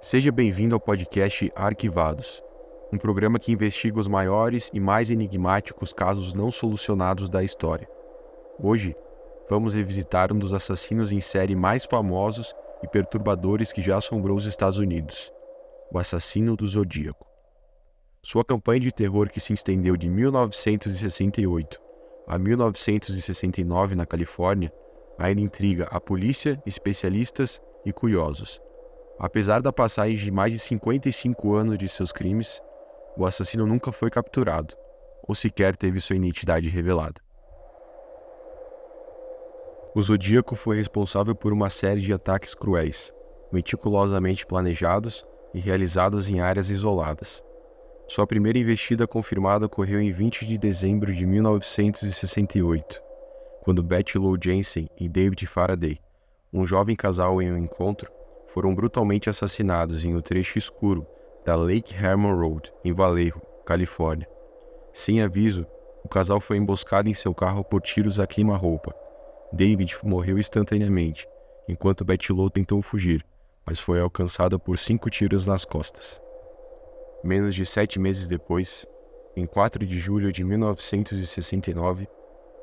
Seja bem-vindo ao podcast Arquivados, um programa que investiga os maiores e mais enigmáticos casos não solucionados da história. Hoje, vamos revisitar um dos assassinos em série mais famosos e perturbadores que já assombrou os Estados Unidos, o assassino do Zodíaco. Sua campanha de terror, que se estendeu de 1968 a 1969 na Califórnia, ainda intriga a polícia, especialistas e curiosos. Apesar da passagem de mais de 55 anos de seus crimes, o assassino nunca foi capturado, ou sequer teve sua identidade revelada. O Zodíaco foi responsável por uma série de ataques cruéis, meticulosamente planejados e realizados em áreas isoladas. Sua primeira investida confirmada ocorreu em 20 de dezembro de 1968, quando Betty Lou Jensen e David Faraday, um jovem casal em um encontro, foram brutalmente assassinados em um trecho escuro da Lake Herman Road, em Vallejo, Califórnia. Sem aviso, o casal foi emboscado em seu carro por tiros a queima-roupa. David morreu instantaneamente, enquanto Betty Lou tentou fugir, mas foi alcançada por 5 tiros nas costas. Menos de 7 meses depois, em 4 de julho de 1969,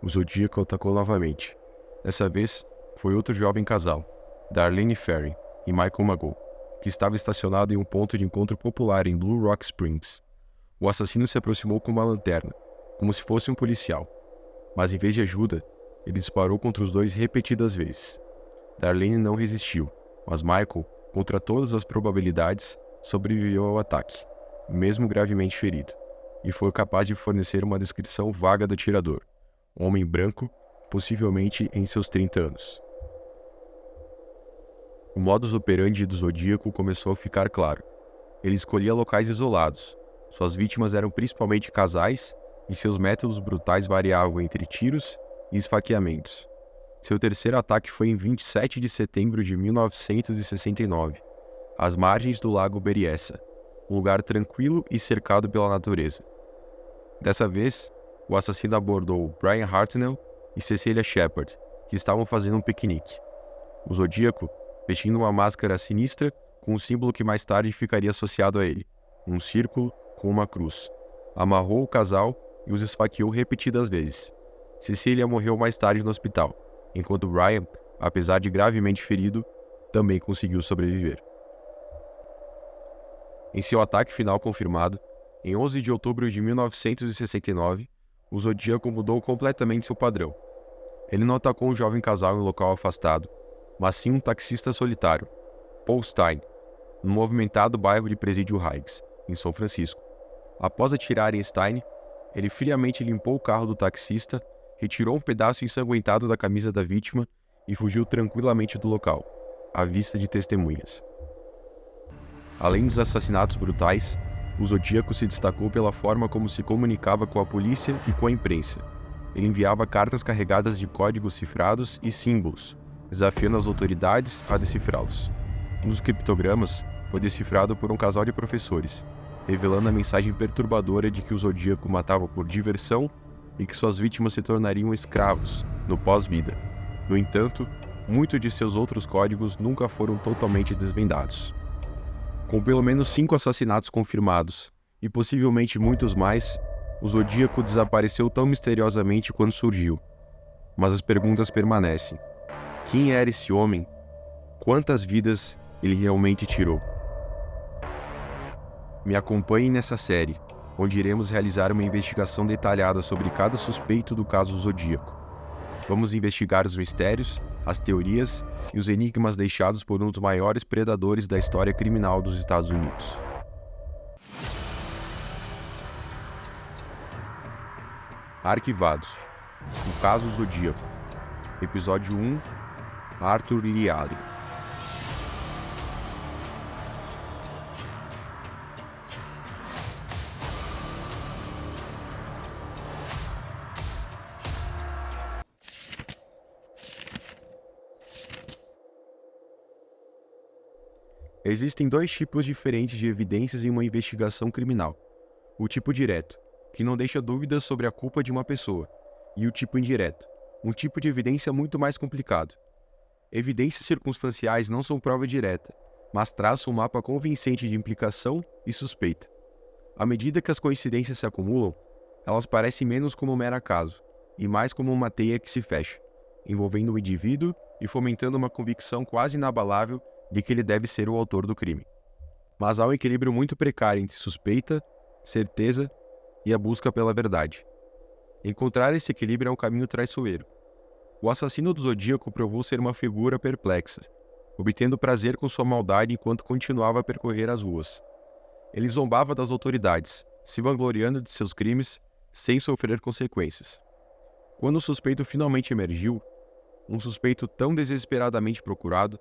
o Zodíaco atacou novamente. Dessa vez, foi outro jovem casal, Darlene Ferrin e Michael Magoo, que estava estacionado em um ponto de encontro popular em Blue Rock Springs. O assassino se aproximou com uma lanterna, como se fosse um policial, mas em vez de ajuda, ele disparou contra os dois repetidas vezes. Darlene não resistiu, mas Michael, contra todas as probabilidades, sobreviveu ao ataque, mesmo gravemente ferido, e foi capaz de fornecer uma descrição vaga do atirador, um homem branco, possivelmente em seus 30 anos. O modus operandi do Zodíaco começou a ficar claro. Ele escolhia locais isolados. Suas vítimas eram principalmente casais e seus métodos brutais variavam entre tiros e esfaqueamentos. Seu terceiro ataque foi em 27 de setembro de 1969, às margens do Lago Berryessa, um lugar tranquilo e cercado pela natureza. Dessa vez, o assassino abordou Brian Hartnell e Cecilia Shepard, que estavam fazendo um piquenique. O Zodíaco, vestindo uma máscara sinistra com um símbolo que mais tarde ficaria associado a ele, um círculo com uma cruz, amarrou o casal e os esfaqueou repetidas vezes. Cecilia morreu mais tarde no hospital, enquanto Brian, apesar de gravemente ferido, também conseguiu sobreviver. Em seu ataque final confirmado, em 11 de outubro de 1969, o Zodíaco mudou completamente seu padrão. Ele não atacou um jovem casal em um local afastado, mas sim um taxista solitário, Paul Stine, no movimentado bairro de Presidio Heights, em São Francisco. Após atirar em Stine, ele friamente limpou o carro do taxista, retirou um pedaço ensanguentado da camisa da vítima e fugiu tranquilamente do local, à vista de testemunhas. Além dos assassinatos brutais, o Zodíaco se destacou pela forma como se comunicava com a polícia e com a imprensa. Ele enviava cartas carregadas de códigos cifrados e símbolos, desafiando as autoridades a decifrá-los. Um dos criptogramas foi decifrado por um casal de professores, revelando a mensagem perturbadora de que o Zodíaco matava por diversão e que suas vítimas se tornariam escravos no pós-vida. No entanto, muitos de seus outros códigos nunca foram totalmente desvendados. Com pelo menos 5 assassinatos confirmados, e possivelmente muitos mais, o Zodíaco desapareceu tão misteriosamente quando surgiu. Mas as perguntas permanecem. Quem era esse homem? Quantas vidas ele realmente tirou? Me acompanhe nessa série, onde iremos realizar uma investigação detalhada sobre cada suspeito do caso Zodíaco. Vamos investigar os mistérios, as teorias e os enigmas deixados por um dos maiores predadores da história criminal dos Estados Unidos. Arquivados. O caso Zodíaco. Episódio 1. Arthur Liado. Existem 2 tipos diferentes de evidências em uma investigação criminal. O tipo direto, que não deixa dúvidas sobre a culpa de uma pessoa, e o tipo indireto, um tipo de evidência muito mais complicado. Evidências circunstanciais não são prova direta, mas traça um mapa convincente de implicação e suspeita. À medida que as coincidências se acumulam, elas parecem menos como um mero acaso, e mais como uma teia que se fecha, envolvendo o indivíduo e fomentando uma convicção quase inabalável de que ele deve ser o autor do crime. Mas há um equilíbrio muito precário entre suspeita, certeza e a busca pela verdade. Encontrar esse equilíbrio é um caminho traiçoeiro. O assassino do Zodíaco provou ser uma figura perplexa, obtendo prazer com sua maldade enquanto continuava a percorrer as ruas. Ele zombava das autoridades, se vangloriando de seus crimes sem sofrer consequências. Quando o suspeito finalmente emergiu, um suspeito tão desesperadamente procurado,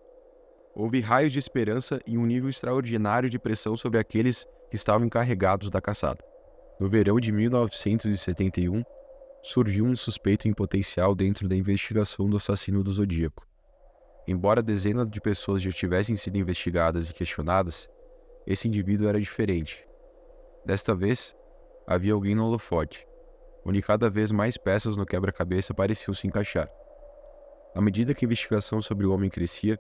houve raios de esperança e um nível extraordinário de pressão sobre aqueles que estavam encarregados da caçada. No verão de 1971, surgiu um suspeito em potencial dentro da investigação do assassino do Zodíaco. Embora dezenas de pessoas já tivessem sido investigadas e questionadas, esse indivíduo era diferente. Desta vez, havia alguém no holofote, onde cada vez mais peças no quebra-cabeça pareciam se encaixar. À medida que a investigação sobre o homem crescia,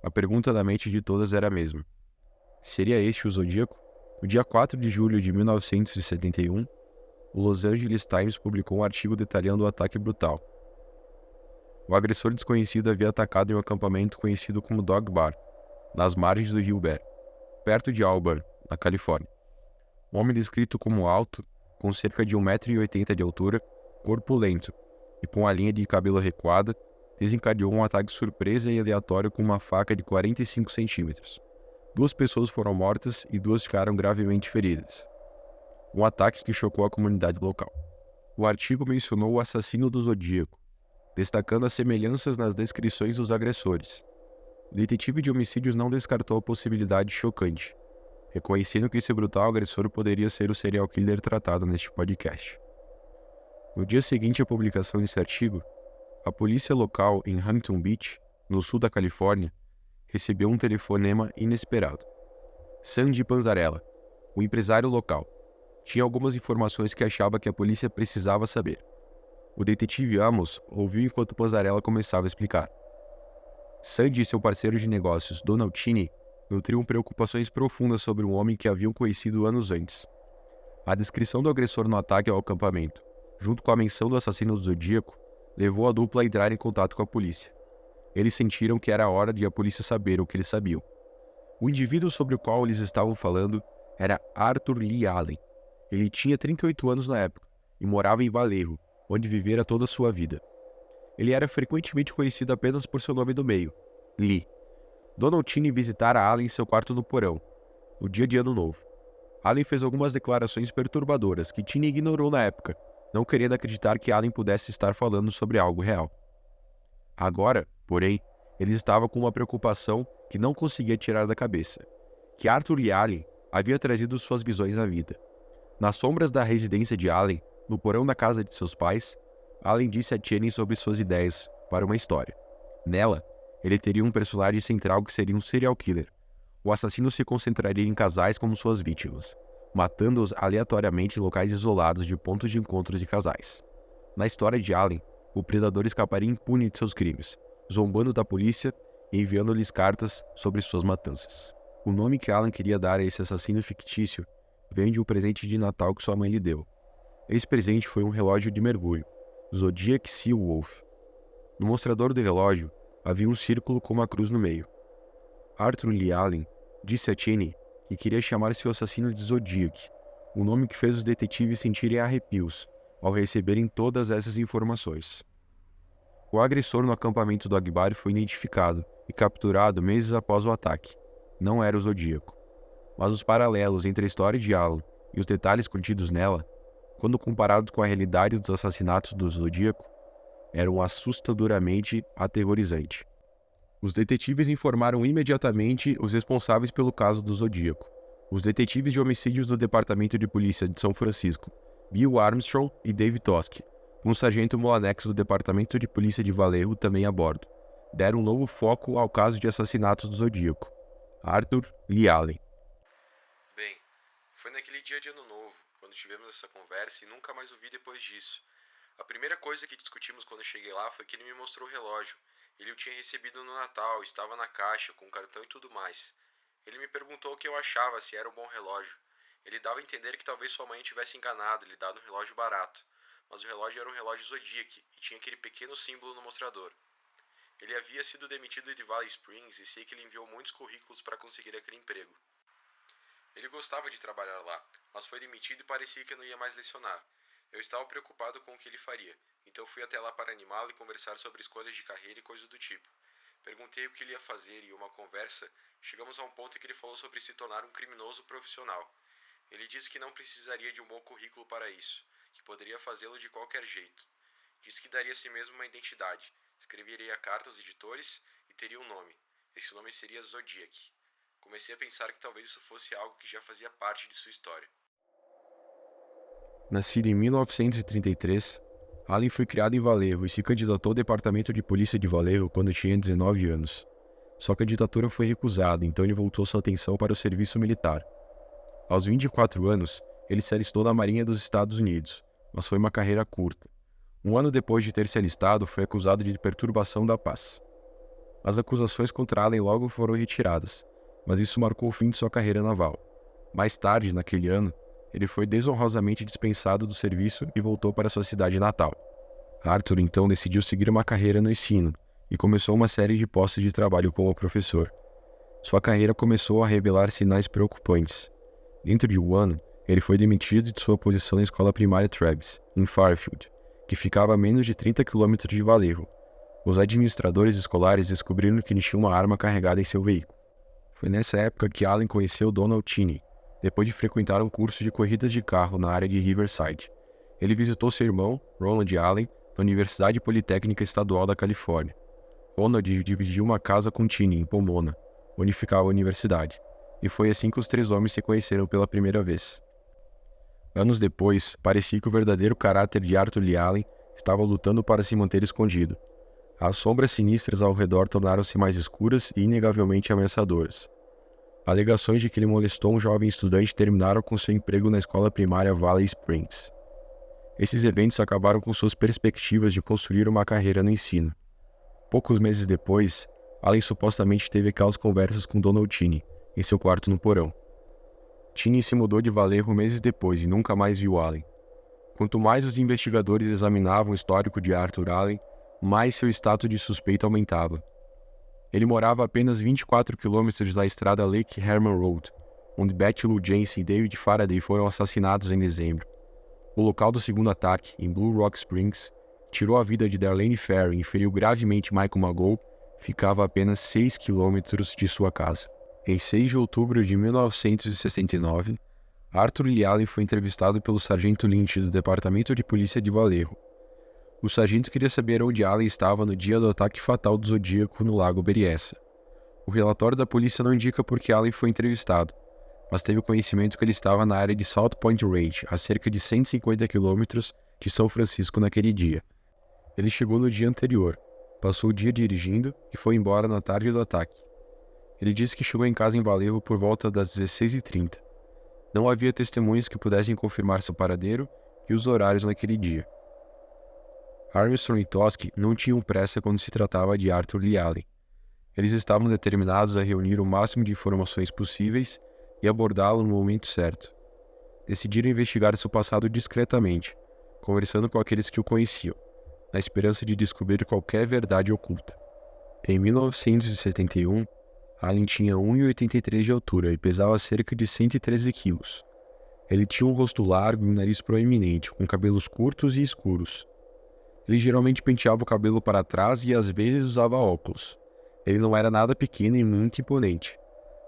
a pergunta da mente de todas era a mesma. Seria este o Zodíaco? No dia 4 de julho de 1971, o Los Angeles Times publicou um artigo detalhando o ataque brutal. O agressor desconhecido havia atacado em um acampamento conhecido como Dog Bar, nas margens do rio Bear, perto de Auburn, na Califórnia. Um homem descrito como alto, com cerca de 1,80 m de altura, corpulento e com a linha de cabelo recuada, desencadeou um ataque surpresa e aleatório com uma faca de 45 centímetros. 2 pessoas foram mortas e 2 ficaram gravemente feridas. Um ataque que chocou a comunidade local. O artigo mencionou o assassino do Zodíaco, destacando as semelhanças nas descrições dos agressores. O detetive de homicídios não descartou a possibilidade chocante, reconhecendo que esse brutal agressor poderia ser o serial killer tratado neste podcast. No dia seguinte à publicação desse artigo, a polícia local em Huntington Beach, no sul da Califórnia, recebeu um telefonema inesperado. Sandy Panzarella, o empresário local, tinha algumas informações que achava que a polícia precisava saber. O detetive Amos ouviu enquanto Panzarella começava a explicar. Sandy e seu parceiro de negócios, Donald Cheney, nutriam preocupações profundas sobre um homem que haviam conhecido anos antes. A descrição do agressor no ataque ao acampamento, junto com a menção do assassino do Zodíaco, levou a dupla a entrar em contato com a polícia. Eles sentiram que era hora de a polícia saber o que eles sabiam. O indivíduo sobre o qual eles estavam falando era Arthur Lee Allen. Ele tinha 38 anos na época e morava em Vallejo, onde vivera toda a sua vida. Ele era frequentemente conhecido apenas por seu nome do meio, Lee. Donald Cheney visitara Allen em seu quarto no porão, no dia de Ano Novo. Allen fez algumas declarações perturbadoras que Cheney ignorou na época, não querendo acreditar que Allen pudesse estar falando sobre algo real. Agora, porém, ele estava com uma preocupação que não conseguia tirar da cabeça, que Arthur Lee Allen havia trazido suas visões à vida. Nas sombras da residência de Allen, no porão da casa de seus pais, Allen disse a Cheney sobre suas ideias para uma história. Nela, ele teria um personagem central que seria um serial killer. O assassino se concentraria em casais como suas vítimas, matando-os aleatoriamente em locais isolados de pontos de encontro de casais. Na história de Allen, o predador escaparia impune de seus crimes, zombando da polícia e enviando-lhes cartas sobre suas matanças. O nome que Allen queria dar a esse assassino fictício vem de um presente de Natal que sua mãe lhe deu. Esse presente foi um relógio de mergulho, Zodiac Sea Wolf. No mostrador do relógio havia um círculo com uma cruz no meio. Arthur Lee Allen disse a Cheney que queria chamar seu assassino de Zodiac, um nome que fez os detetives sentirem arrepios ao receberem todas essas informações. O agressor no acampamento do Dog foi identificado e capturado meses após o ataque. Não era o Zodíaco. Mas os paralelos entre a história de Allen e os detalhes contidos nela, quando comparados com a realidade dos assassinatos do Zodíaco, eram assustadoramente aterrorizantes. Os detetives informaram imediatamente os responsáveis pelo caso do Zodíaco, os detetives de homicídios do Departamento de Polícia de São Francisco, Bill Armstrong e Dave Toski, com o sargento Molanex do Departamento de Polícia de Vallejo também a bordo. Deram um novo foco ao caso de assassinatos do Zodíaco, Arthur Lee Allen. Bem, foi naquele dia de Ano Novo, quando tivemos essa conversa e nunca mais o vi depois disso. A primeira coisa que discutimos quando cheguei lá foi que ele me mostrou o relógio. Ele o tinha recebido no Natal, estava na caixa, com cartão e tudo mais. Ele me perguntou o que eu achava, se era um bom relógio. Ele dava a entender que talvez sua mãe tivesse enganado, lhe dado um relógio barato. Mas o relógio era um relógio Zodiac e tinha aquele pequeno símbolo no mostrador. Ele havia sido demitido de Valley Springs e sei que ele enviou muitos currículos para conseguir aquele emprego. Ele gostava de trabalhar lá, mas foi demitido e parecia que não ia mais lecionar. Eu estava preocupado com o que ele faria, então fui até lá para animá-lo e conversar sobre escolhas de carreira e coisas do tipo. Perguntei o que ele ia fazer e, em uma conversa, chegamos a um ponto em que ele falou sobre se tornar um criminoso profissional. Ele disse que não precisaria de um bom currículo para isso, que poderia fazê-lo de qualquer jeito. Disse que daria a si mesmo uma identidade, escreveria carta aos editores e teria um nome. Esse nome seria Zodiac. Comecei a pensar que talvez isso fosse algo que já fazia parte de sua história. Nascido em 1933, Allen foi criado em Vallejo e se candidatou ao Departamento de Polícia de Vallejo quando tinha 19 anos. Sua candidatura foi recusada, então ele voltou sua atenção para o serviço militar. Aos 24 anos, ele se alistou na Marinha dos Estados Unidos, mas foi uma carreira curta. Um ano depois de ter se alistado, foi acusado de perturbação da paz. As acusações contra Allen logo foram retiradas, mas isso marcou o fim de sua carreira naval. Mais tarde, naquele ano, ele foi desonrosamente dispensado do serviço e voltou para sua cidade natal. Arthur então decidiu seguir uma carreira no ensino e começou uma série de postos de trabalho como professor. Sua carreira começou a revelar sinais preocupantes. Dentro de um ano, ele foi demitido de sua posição na escola primária Travis, em Fairfield, que ficava a menos de 30 quilômetros de Vallejo. Os administradores escolares descobriram que ele tinha uma arma carregada em seu veículo. Foi nessa época que Allen conheceu Donald Cheney, depois de frequentar um curso de corridas de carro na área de Riverside. Ele visitou seu irmão, Ronald Allen, na Universidade Politécnica Estadual da Califórnia. Ronald dividiu uma casa com Cheney em Pomona, onde ficava a universidade, e foi assim que os três homens se conheceram pela primeira vez. Anos depois, parecia que o verdadeiro caráter de Arthur Lee Allen estava lutando para se manter escondido. As sombras sinistras ao redor tornaram-se mais escuras e inegavelmente ameaçadoras. Alegações de que ele molestou um jovem estudante terminaram com seu emprego na escola primária Valley Springs. Esses eventos acabaram com suas perspectivas de construir uma carreira no ensino. Poucos meses depois, Allen supostamente teve aquelas conversas com Donald Cheney, em seu quarto no porão. Cheney se mudou de Vallejo meses depois e nunca mais viu Allen. Quanto mais os investigadores examinavam o histórico de Arthur Allen, mais seu status de suspeito aumentava. Ele morava a apenas 24 quilômetros da estrada Lake Herman Road, onde Betty Lou Jensen e David Faraday foram assassinados em dezembro. O local do segundo ataque, em Blue Rock Springs, tirou a vida de Darlene Ferry e feriu gravemente Michael Magoo, ficava a apenas 6 quilômetros de sua casa. Em 6 de outubro de 1969, Arthur Lee Allen foi entrevistado pelo sargento Lynch do Departamento de Polícia de Vallejo. O sargento queria saber onde Allen estava no dia do ataque fatal do Zodíaco no Lago Berryessa. O relatório da polícia não indica por que Allen foi entrevistado, mas teve conhecimento que ele estava na área de South Point Range, a cerca de 150 quilômetros de São Francisco naquele dia. Ele chegou no dia anterior, passou o dia dirigindo e foi embora na tarde do ataque. Ele disse que chegou em casa em Vallejo por volta das 16h30. Não havia testemunhas que pudessem confirmar seu paradeiro e os horários naquele dia. Armstrong e Toschi não tinham pressa quando se tratava de Arthur Lee Allen. Eles estavam determinados a reunir o máximo de informações possíveis e abordá-lo no momento certo. Decidiram investigar seu passado discretamente, conversando com aqueles que o conheciam, na esperança de descobrir qualquer verdade oculta. Em 1971, Allen tinha 1,83 de altura e pesava cerca de 113 quilos. Ele tinha um rosto largo e um nariz proeminente, com cabelos curtos e escuros. Ele geralmente penteava o cabelo para trás e às vezes usava óculos. Ele não era nada pequeno e muito imponente.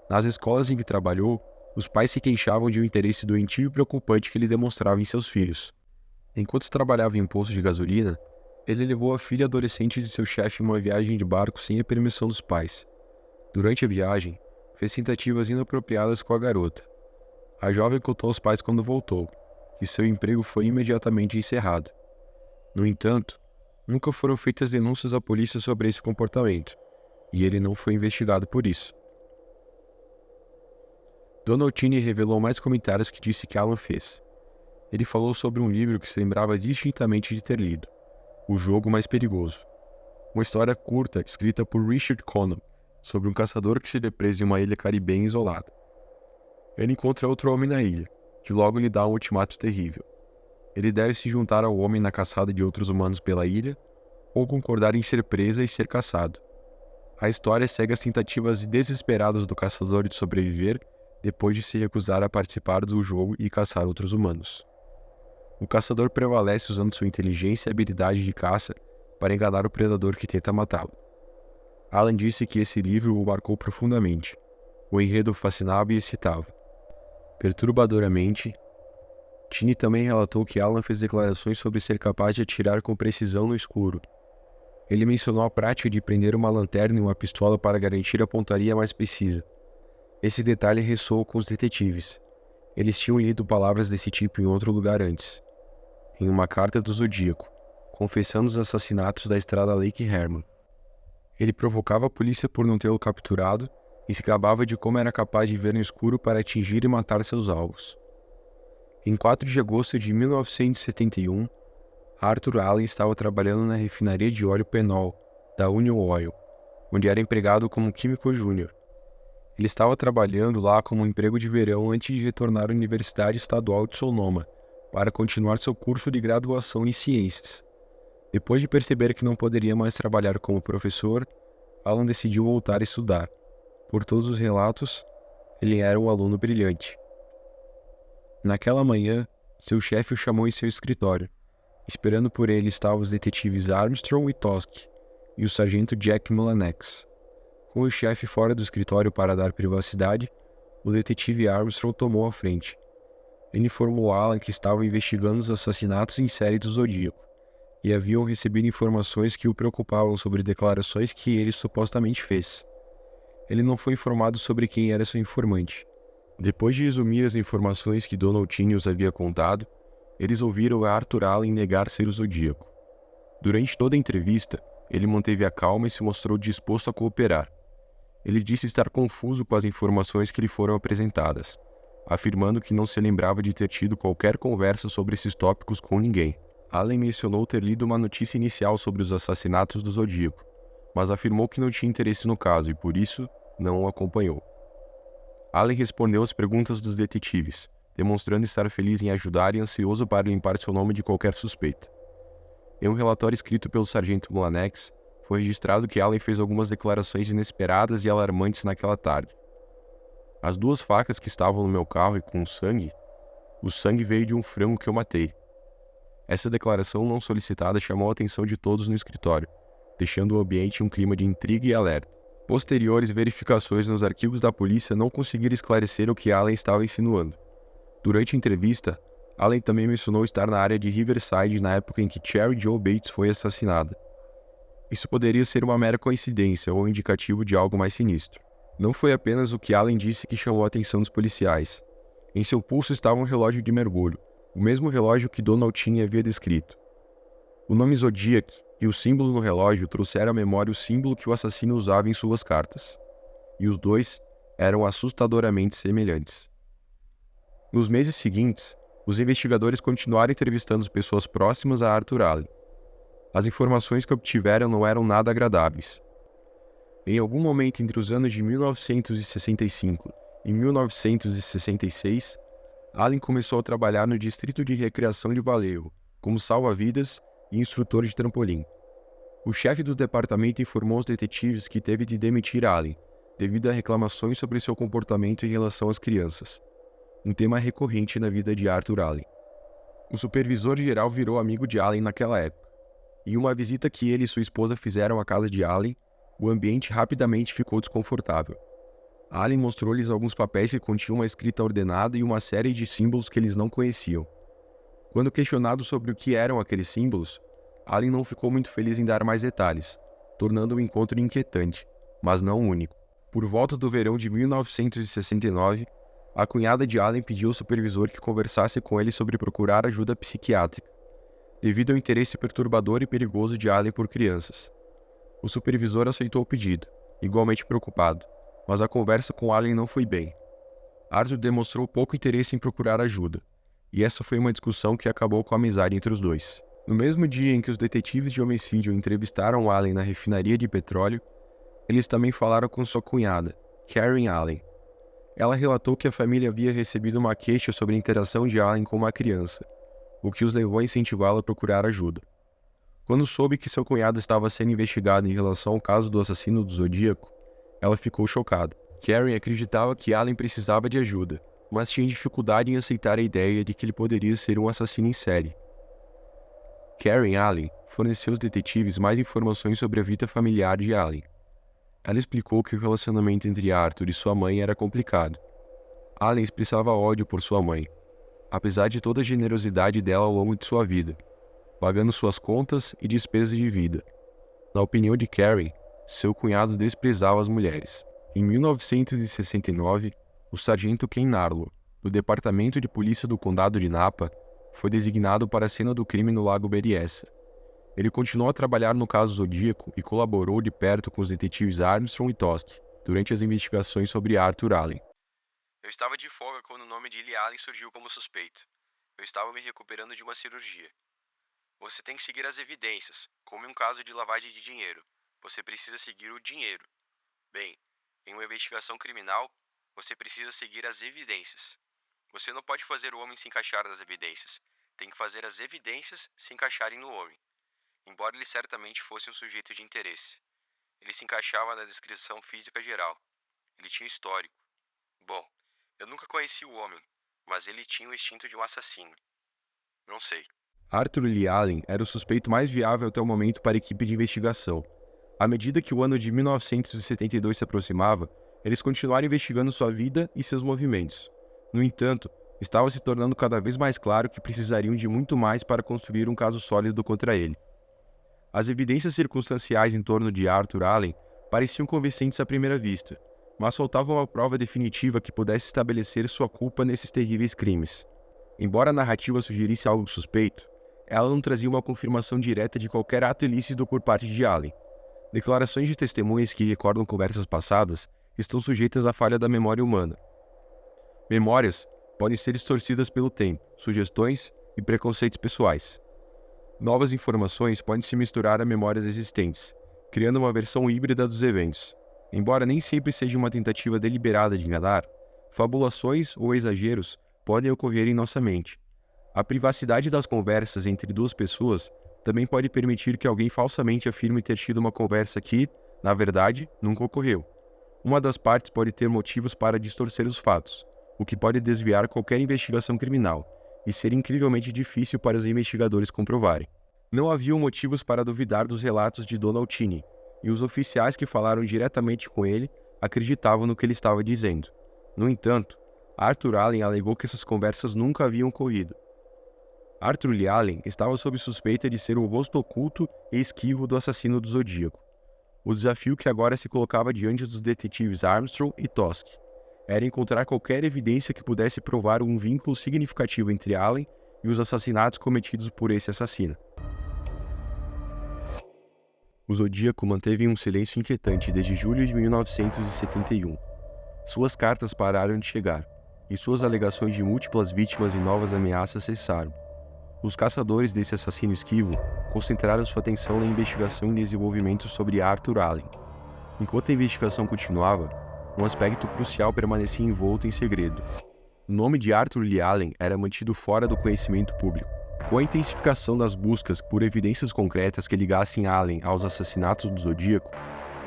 Nas escolas em que trabalhou, os pais se queixavam de um interesse doentio e preocupante que ele demonstrava em seus filhos. Enquanto trabalhava em posto de gasolina, ele levou a filha adolescente de seu chefe em uma viagem de barco sem a permissão dos pais. Durante a viagem, fez tentativas inapropriadas com a garota. A jovem contou aos pais quando voltou, que seu emprego foi imediatamente encerrado. No entanto, nunca foram feitas denúncias à polícia sobre esse comportamento, e ele não foi investigado por isso. Donald Cheney revelou mais comentários que disse que Allen fez. Ele falou sobre um livro que se lembrava distintamente de ter lido, O Jogo Mais Perigoso. Uma história curta escrita por Richard Connell, sobre um caçador que se vê preso em uma ilha caribenha isolada. Ele encontra outro homem na ilha, que logo lhe dá um ultimato terrível. Ele deve se juntar ao homem na caçada de outros humanos pela ilha, ou concordar em ser presa e ser caçado. A história segue as tentativas desesperadas do caçador de sobreviver depois de se recusar a participar do jogo e caçar outros humanos. O caçador prevalece usando sua inteligência e habilidade de caça para enganar o predador que tenta matá-lo. Alan disse que esse livro o marcou profundamente. O enredo fascinava e excitava. Perturbadoramente, Tini também relatou que Alan fez declarações sobre ser capaz de atirar com precisão no escuro. Ele mencionou a prática de prender uma lanterna e uma pistola para garantir a pontaria mais precisa. Esse detalhe ressoou com os detetives. Eles tinham lido palavras desse tipo em outro lugar antes. Em uma carta do Zodíaco, confessando os assassinatos da estrada Lake Herman. Ele provocava a polícia por não tê-lo capturado e se gabava de como era capaz de ver no escuro para atingir e matar seus alvos. Em 4 de agosto de 1971, Arthur Allen estava trabalhando na refinaria de óleo Penol, da Union Oil, onde era empregado como químico júnior. Ele estava trabalhando lá como um emprego de verão antes de retornar à Universidade Estadual de Sonoma, para continuar seu curso de graduação em ciências. Depois de perceber que não poderia mais trabalhar como professor, Alan decidiu voltar a estudar. Por todos os relatos, ele era um aluno brilhante. Naquela manhã, seu chefe o chamou em seu escritório. Esperando por ele estavam os detetives Armstrong e Tosk, e o sargento Jack Mulanex. Com o chefe fora do escritório para dar privacidade, o detetive Armstrong tomou a frente. Ele informou Alan que estavam investigando os assassinatos em série do Zodíaco, e haviam recebido informações que o preocupavam sobre declarações que ele supostamente fez. Ele não foi informado sobre quem era seu informante. Depois de resumir as informações que Donald Tini os havia contado, eles ouviram Arthur Allen negar ser o Zodíaco. Durante toda a entrevista, ele manteve a calma e se mostrou disposto a cooperar. Ele disse estar confuso com as informações que lhe foram apresentadas, afirmando que não se lembrava de ter tido qualquer conversa sobre esses tópicos com ninguém. Allen mencionou ter lido uma notícia inicial sobre os assassinatos do Zodíaco, mas afirmou que não tinha interesse no caso e, por isso, não o acompanhou. Allen respondeu às perguntas dos detetives, demonstrando estar feliz em ajudar e ansioso para limpar seu nome de qualquer suspeita. Em um relatório escrito pelo sargento Mulanex, foi registrado que Allen fez algumas declarações inesperadas e alarmantes naquela tarde. As 2 facas que estavam no meu carro e com o sangue veio de um frango que eu matei. Essa declaração não solicitada chamou a atenção de todos no escritório, deixando o ambiente em um clima de intriga e alerta. Posteriores verificações nos arquivos da polícia não conseguiram esclarecer o que Allen estava insinuando. Durante a entrevista, Allen também mencionou estar na área de Riverside na época em que Cherry Jo Bates foi assassinada. Isso poderia ser uma mera coincidência ou indicativo de algo mais sinistro. Não foi apenas o que Allen disse que chamou a atenção dos policiais. Em seu pulso estava um relógio de mergulho, o mesmo relógio que Donald Tini havia descrito. O nome Zodiac e o símbolo no relógio trouxeram à memória o símbolo que o assassino usava em suas cartas. E os dois eram assustadoramente semelhantes. Nos meses seguintes, os investigadores continuaram entrevistando pessoas próximas a Arthur Allen. As informações que obtiveram não eram nada agradáveis. Em algum momento entre os anos de 1965 e 1966, Allen começou a trabalhar no Distrito de Recreação de Vallejo, como salva-vidas e instrutor de trampolim. O chefe do departamento informou os detetives que teve de demitir Allen, devido a reclamações sobre seu comportamento em relação às crianças, um tema recorrente na vida de Arthur Allen. O supervisor-geral virou amigo de Allen naquela época. Em uma visita que ele e sua esposa fizeram à casa de Allen, o ambiente rapidamente ficou desconfortável. Allen mostrou-lhes alguns papéis que continham uma escrita ordenada e uma série de símbolos que eles não conheciam. Quando questionado sobre o que eram aqueles símbolos, Allen não ficou muito feliz em dar mais detalhes, tornando o encontro inquietante, mas não único. Por volta do verão de 1969, a cunhada de Allen pediu ao supervisor que conversasse com ele sobre procurar ajuda psiquiátrica, devido ao interesse perturbador e perigoso de Allen por crianças. O supervisor aceitou o pedido, igualmente preocupado, mas a conversa com Allen não foi bem. Arthur demonstrou pouco interesse em procurar ajuda, e essa foi uma discussão que acabou com a amizade entre os dois. No mesmo dia em que os detetives de homicídio entrevistaram Allen na refinaria de petróleo, Eles também falaram com sua cunhada, Karen Allen. Ela relatou que a família havia recebido uma queixa sobre a interação de Allen com uma criança, o que os levou a incentivá-la a procurar ajuda. Quando soube que seu cunhado estava sendo investigado em relação ao caso do assassino do Zodíaco, ela ficou chocada. Karen acreditava que Allen precisava de ajuda, mas tinha dificuldade em aceitar a ideia de que ele poderia ser um assassino em série. Karen Allen forneceu aos detetives mais informações sobre a vida familiar de Allen. Ela explicou que o relacionamento entre Arthur e sua mãe era complicado. Allen expressava ódio por sua mãe, apesar de toda a generosidade dela ao longo de sua vida, pagando suas contas e despesas de vida. Na opinião de Karen, seu cunhado desprezava as mulheres. Em 1969, o sargento Ken Narlow, do Departamento de Polícia do Condado de Napa, foi designado para a cena do crime no Lago Berryessa. Ele continuou a trabalhar no caso Zodíaco e colaborou de perto com os detetives Armstrong e Tosk durante as investigações sobre Arthur Allen. Eu estava de folga quando o nome de Lee Allen surgiu como suspeito. Eu estava me recuperando de uma cirurgia. Você tem que seguir as evidências, como em um caso de lavagem de dinheiro. Você precisa seguir o dinheiro. Bem, em uma investigação criminal, você precisa seguir as evidências. Você não pode fazer o homem se encaixar nas evidências. Tem que fazer as evidências se encaixarem no homem. Embora ele certamente fosse um sujeito de interesse. Ele se encaixava na descrição física geral. Ele tinha histórico. Bom, eu nunca conheci o homem, mas ele tinha o instinto de um assassino. Não sei. Arthur Lee Allen era o suspeito mais viável até o momento para a equipe de investigação. À medida que o ano de 1972 se aproximava, eles continuaram investigando sua vida e seus movimentos. No entanto, estava se tornando cada vez mais claro que precisariam de muito mais para construir um caso sólido contra ele. As evidências circunstanciais em torno de Arthur Allen pareciam convincentes à primeira vista, mas faltava uma prova definitiva que pudesse estabelecer sua culpa nesses terríveis crimes. Embora a narrativa sugerisse algo suspeito, ela não trazia uma confirmação direta de qualquer ato ilícito por parte de Allen. Declarações de testemunhas que recordam conversas passadas estão sujeitas à falha da memória humana. Memórias podem ser distorcidas pelo tempo, sugestões e preconceitos pessoais. Novas informações podem se misturar a memórias existentes, criando uma versão híbrida dos eventos. Embora nem sempre seja uma tentativa deliberada de enganar, fabulações ou exageros podem ocorrer em nossa mente. A privacidade das conversas entre duas pessoas também pode permitir que alguém falsamente afirme ter tido uma conversa que, na verdade, nunca ocorreu. Uma das partes pode ter motivos para distorcer os fatos, o que pode desviar qualquer investigação criminal e ser incrivelmente difícil para os investigadores comprovarem. Não haviam motivos para duvidar dos relatos de Donald Cheney, e os oficiais que falaram diretamente com ele acreditavam no que ele estava dizendo. No entanto, Arthur Allen alegou que essas conversas nunca haviam ocorrido. Arthur Lee Allen estava sob suspeita de ser o rosto oculto e esquivo do assassino do Zodíaco. O desafio que agora se colocava diante dos detetives Armstrong e Tosk era encontrar qualquer evidência que pudesse provar um vínculo significativo entre Allen e os assassinatos cometidos por esse assassino. O Zodíaco manteve um silêncio inquietante desde julho de 1971. Suas cartas pararam de chegar, e suas alegações de múltiplas vítimas e novas ameaças cessaram. Os caçadores desse assassino esquivo concentraram sua atenção na investigação e desenvolvimento sobre Arthur Allen. Enquanto a investigação continuava, um aspecto crucial permanecia envolto em segredo. O nome de Arthur Lee Allen era mantido fora do conhecimento público. Com a intensificação das buscas por evidências concretas que ligassem Allen aos assassinatos do Zodíaco,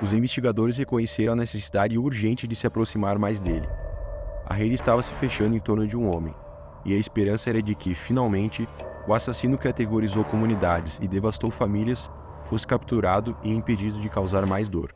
os investigadores reconheceram a necessidade urgente de se aproximar mais dele. A rede estava se fechando em torno de um homem, e a esperança era de que, finalmente, o assassino que aterrorizou comunidades e devastou famílias fosse capturado e impedido de causar mais dor.